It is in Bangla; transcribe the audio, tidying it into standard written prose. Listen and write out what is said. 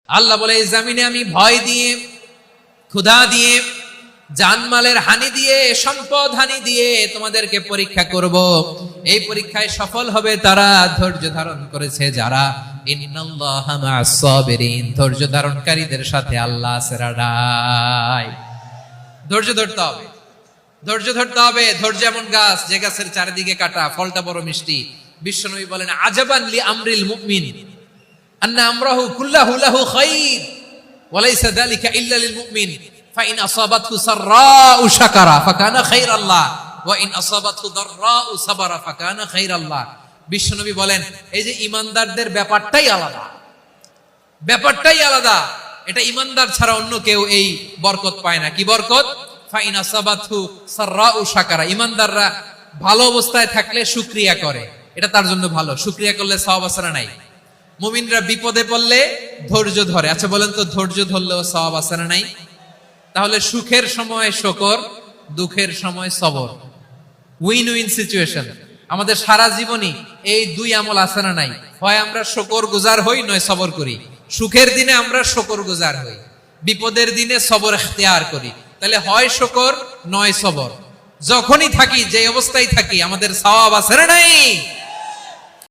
আল্লাহ বলে এই জমিনে আমি ভয় দিয়ে, ক্ষুধা দিয়ে, জানমালের হানি দিয়ে, সম্পদ হানি দিয়ে তোমাদেরকে পরীক্ষা করব। এই পরীক্ষায় সফল হবে তারা ধৈর্য ধারণ করেছে যারা। ইন্নাল্লাহা মা'আস সাবিরিন, ধৈর্য ধারণকারীদের সাথে আল্লাহ আছে। ধৈর্য ধরতে হবে, ধৈর্য ধরতে হবে। ধৈর্য এমন গাছ যে গাছের চারিদিকে কাটা, ফলটা বড় মিষ্টি। বিশ্বনবী বলেন আজাবান লি আমরিল মুমিন আন্না আমরাহু কুল্লাহু লাহু খাইর ওয়া লাইসা যালিকা ইল্লা লিল মুমিন ফাইন আসাবাতহু সাররাউ শাকারা ফাকানা খাইরাল্লাহ ওয়া ইন আসাবাতহু দাররাউ সাবারা ফাকানা খাইরাল্লাহ। বিশ্বনবী বলেন এই যে ঈমানদারদের ব্যাপারটাই আলাদা, ব্যাপারটাই আলাদা। এটা ঈমানদার ছাড়া অন্য কেউ এই বরকত পায় না। কি বরকত? ফাইন আসাবাতহু সাররাউ শাকারা। ঈমানদাররা ভালো অবস্থায় থাকলে শুকরিয়া করে, এটা তার জন্য ভালো। শুকরিয়া করলে সওয়াব আছে না নাই? মুমিনরা বিপদে পড়লে ধৈর্য ধরে। আচ্ছা বলেন তো, ধৈর্য ধরলেও সওয়াব আছে না নাই? তাহলে সুখের সময় শুকর, দুঃখের সময় সবর, উইন উইন সিচুয়েশন। আমাদের সারা জীবনই এই দুই আমল আছে না নাই? হয় আমরা শুকর গুজার হই, নয় সবর করি। সুখের দিনে আমরা শুকর গুজার হই, বিপদের দিনে সবর ইখতিয়ার করি। তাহলে হয় শুকর নয় সবর। যখনই থাকি, যে অবস্থায় থাকি, আমাদের সওয়াব আছে না নাই?